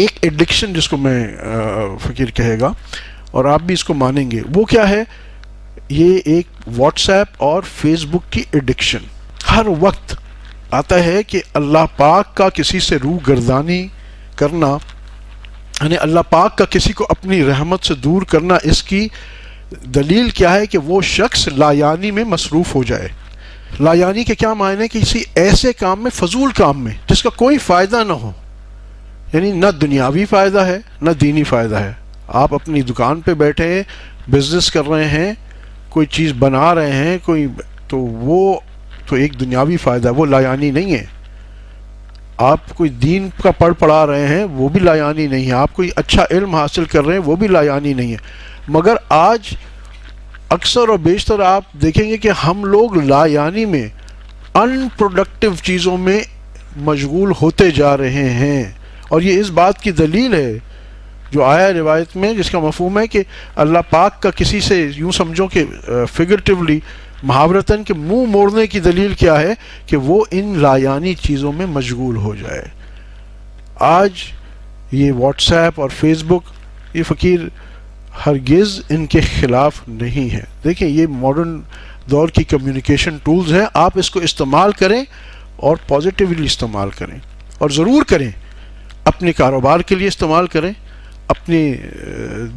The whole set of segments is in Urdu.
ایک ایڈکشن جس کو میں فقیر کہے گا اور آپ بھی اس کو مانیں گے، وہ کیا ہے؟ یہ ایک واٹس ایپ اور فیس بک کی ایڈکشن. ہر وقت آتا ہے کہ اللہ پاک کا کسی سے روح گردانی کرنا، یعنی اللہ پاک کا کسی کو اپنی رحمت سے دور کرنا، اس کی دلیل کیا ہے؟ کہ وہ شخص لایانی میں مصروف ہو جائے. لایانی کے کیا معنی؟ کسی ایسے کام میں، فضول کام میں جس کا کوئی فائدہ نہ ہو، یعنی نہ دنیاوی فائدہ ہے نہ دینی فائدہ ہے. آپ اپنی دکان پہ بیٹھے ہیں، بزنس کر رہے ہیں، کوئی چیز بنا رہے ہیں، کوئی تو وہ تو ایک دنیاوی فائدہ ہے، وہ لایانی نہیں ہے. آپ کوئی دین کا پڑھا رہے ہیں، وہ بھی لایانی نہیں ہے. آپ کوئی اچھا علم حاصل کر رہے ہیں، وہ بھی لایانی نہیں ہے. مگر آج اکثر اور بیشتر آپ دیکھیں گے کہ ہم لوگ لایانی میں، ان پروڈکٹیو چیزوں میں مشغول ہوتے جا رہے ہیں. اور یہ اس بات کی دلیل ہے جو آیا روایت میں، جس کا مفہوم ہے کہ اللہ پاک کا کسی سے، یوں سمجھو کہ فگریٹیولی، محاورتاً، کہ منہ موڑنے کی دلیل کیا ہے؟ کہ وہ ان لایانی چیزوں میں مشغول ہو جائے. آج یہ واٹس ایپ اور فیس بک، یہ فقیر ہرگز ان کے خلاف نہیں ہے. دیکھیں یہ ماڈرن دور کی کمیونیکیشن ٹولز ہیں، آپ اس کو استعمال کریں اور پازیٹیولی استعمال کریں، اور ضرور کریں. اپنے کاروبار کے لیے استعمال کریں، اپنی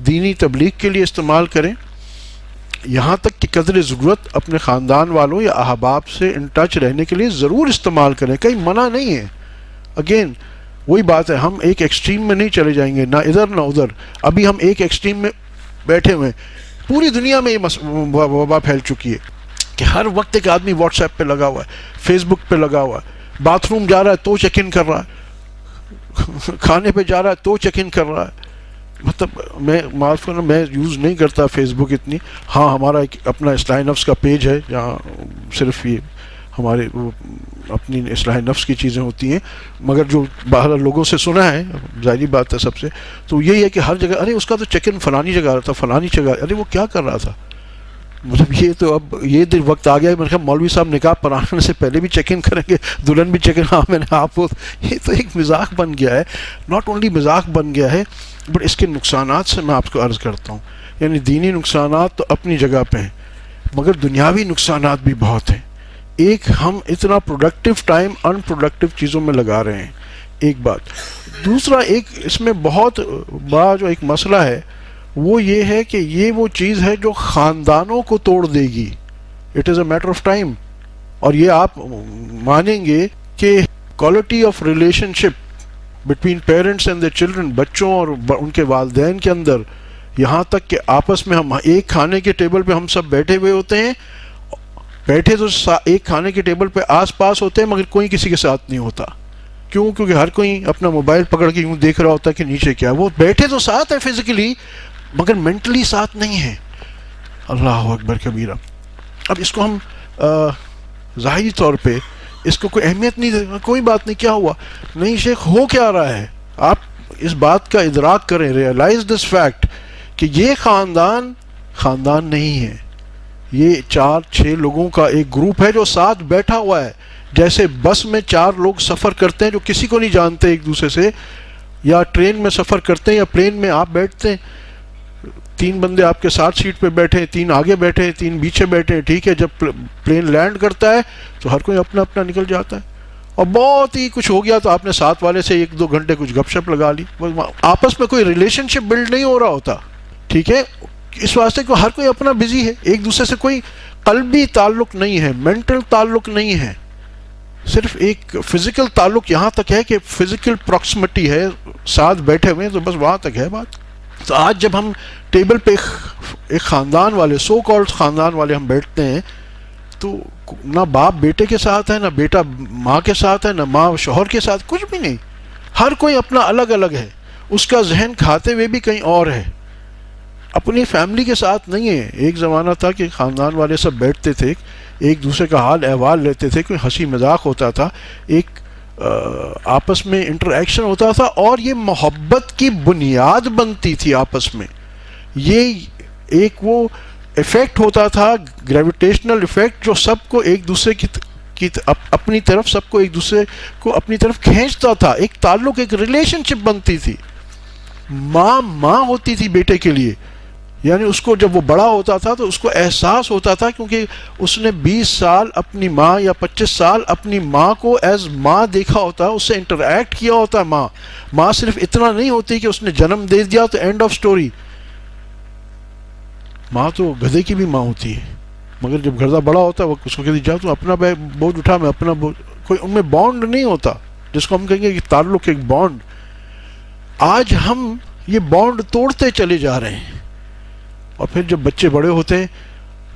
دینی تبلیغ کے لیے استعمال کریں، یہاں تک کہ قدر ضرورت اپنے خاندان والوں یا احباب سے ان ٹچ رہنے کے لیے ضرور استعمال کریں. کہیں منع نہیں ہے. اگین وہی بات ہے، ہم ایک ایکسٹریم میں نہیں چلے جائیں گے، نہ ادھر نہ ادھر. ابھی ہم ایک ایکسٹریم میں بیٹھے ہوئے ہیں. پوری دنیا میں یہ وبا پھیل چکی ہے کہ ہر وقت ایک آدمی واٹس ایپ پہ لگا ہوا ہے، فیس بک پہ لگا ہوا ہے، باتھ روم جا رہا ہے تو چیک ان کر رہا ہے، کھانے پہ جا رہا ہے تو چیک ان کر رہا ہے. مطلب میں معاف کرنا، میں یوز نہیں کرتا فیس بک اتنی. ہاں ہمارا ایک اپنا اصلاح نفس کا پیج ہے جہاں صرف یہ ہمارے اپنی اصلاح نفس کی چیزیں ہوتی ہیں. مگر جو باہر لوگوں سے سنا ہے، ظاہری بات ہے سب سے، تو یہی ہے کہ ہر جگہ ارے اس کا تو چیک ان فلانی جگہ رہا تھا، فلانی جگہ، ارے وہ کیا کر رہا تھا. مطلب یہ تو اب یہ دن وقت آ گیا ہے، میں نے کہا مولوی صاحب نکاح پڑھانے سے پہلے بھی چیک ان کریں گے، دلہن بھی چیک ان. ہاں میں نے آپ کو، یہ تو ایک مذاق بن گیا ہے. ناٹ اونلی مذاق بن گیا ہے، بٹ اس کے نقصانات سے میں آپ کو عرض کرتا ہوں. یعنی دینی نقصانات تو اپنی جگہ پہ ہیں، مگر دنیاوی نقصانات بھی بہت ہیں. ایک، ہم اتنا پروڈکٹیو ٹائم ان پروڈکٹیو چیزوں میں لگا رہے ہیں، ایک بات. دوسرا ایک اس میں بہت بڑا جو ایک مسئلہ ہے وہ یہ ہے کہ یہ وہ چیز ہے جو خاندانوں کو توڑ دے گی. It is a matter of time. اور یہ آپ مانیں گے کہ quality of relationship between parents and their children, بچوں اور ان کے والدین کے اندر، یہاں تک کہ آپس میں ہم ایک کھانے کے ٹیبل پہ ہم سب بیٹھے ہوئے ہوتے ہیں، بیٹھے تو ایک کھانے کے ٹیبل پہ آس پاس ہوتے ہیں، مگر کوئی کسی کے ساتھ نہیں ہوتا. کیوں؟ کیونکہ ہر کوئی اپنا موبائل پکڑ کے یوں دیکھ رہا ہوتا ہے کہ نیچے کیا. وہ بیٹھے تو ساتھ ہے فزیکلی، مگر مینٹلی ساتھ نہیں ہے. اللہ اکبر کبیرہ. اب اس کو ہم ظاہری طور پہ اس کو کوئی اہمیت نہیں دے، کوئی بات نہیں، کیا ہوا؟ نہیں شیخ، ہو کیا رہا ہے؟ آپ اس بات کا ادراک کریں، ریئلائز دس فیکٹ کہ یہ خاندان نہیں ہے. یہ 4-6 لوگوں کا ایک گروپ ہے جو ساتھ بیٹھا ہوا ہے. جیسے بس میں 4 لوگ سفر کرتے ہیں جو کسی کو نہیں جانتے ایک دوسرے سے، یا ٹرین میں سفر کرتے ہیں، یا پلین میں آپ بیٹھتے ہیں، 3 بندے آپ کے ساتھ سیٹ پہ بیٹھے، 3 آگے بیٹھے، 3 پیچھے بیٹھے، ٹھیک ہے. جب پلین لینڈ کرتا ہے تو ہر کوئی اپنا اپنا نکل جاتا ہے. اور بہت ہی کچھ ہو گیا تو آپ نے ساتھ والے سے 1-2 گھنٹے کچھ گپ شپ لگا لی، آپس میں کوئی ریلیشن شپ بلڈ نہیں ہو رہا ہوتا. ٹھیک ہے، اس واسطے کہ ہر کوئی اپنا بزی ہے، ایک دوسرے سے کوئی قلبی تعلق نہیں ہے، مینٹل تعلق نہیں ہے. صرف ایک فزیکل تعلق یہاں تک ہے کہ فزیکل پروکسیمٹی ہے، ساتھ بیٹھے ہوئے ہیں، تو بس وہاں تک ہے بات. تو آج جب ہم ٹیبل پہ ایک خاندان والے، سو کالڈ خاندان والے ہم بیٹھتے ہیں، تو نہ باپ بیٹے کے ساتھ ہے، نہ بیٹا ماں کے ساتھ ہے، نہ ماں شوہر کے ساتھ، کچھ بھی نہیں. ہر کوئی اپنا الگ الگ ہے. اس کا ذہن کھاتے ہوئے بھی کہیں اور ہے، اپنی فیملی کے ساتھ نہیں ہے. ایک زمانہ تھا کہ خاندان والے سب بیٹھتے تھے، ایک دوسرے کا حال احوال لیتے تھے، کوئی ہنسی مذاق ہوتا تھا، ایک آپس میں انٹریکشن ہوتا تھا، اور یہ محبت کی بنیاد بنتی تھی آپس میں. یہ ایک وہ ایفیکٹ ہوتا تھا، گریویٹیشنل ایفیکٹ، جو سب کو ایک دوسرے کی کی اپنی طرف سب کو ایک دوسرے کو اپنی طرف کھینچتا تھا، ایک تعلق، ایک ریلیشن شپ بنتی تھی. ماں ہوتی تھی بیٹے کے لیے. یعنی اس کو جب وہ بڑا ہوتا تھا تو اس کو احساس ہوتا تھا، کیونکہ اس نے 20 سال اپنی ماں یا 25 سال اپنی ماں کو ایز ماں دیکھا ہوتا ہے، اس سے انٹریکٹ کیا ہوتا ہے. ماں صرف اتنا نہیں ہوتی کہ اس نے جنم دے دیا تو اینڈ آف سٹوری. ماں تو گدھے کی بھی ماں ہوتی ہے، مگر جب گدھا بڑا ہوتا ہے وہ اس کو کہتی جا تو اپنا بوجھ اٹھا، میں اپنا بوجھ. کوئی ان میں بانڈ نہیں ہوتا جس کو ہم کہیں گے کہ تعلق، ایک بانڈ. آج ہم یہ بانڈ توڑتے چلے جا رہے ہیں، اور پھر جب بچے بڑے ہوتے ہیں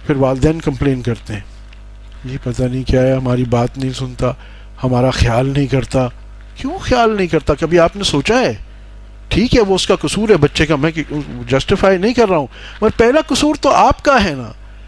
پھر والدین کمپلین کرتے ہیں، یہ پتہ نہیں کیا ہے، ہماری بات نہیں سنتا، ہمارا خیال نہیں کرتا. کیوں خیال نہیں کرتا؟ کبھی آپ نے سوچا ہے؟ ٹھیک ہے وہ اس کا قصور ہے بچے کا، میں جسٹیفائی نہیں کر رہا ہوں، مگر پہلا قصور تو آپ کا ہے نا.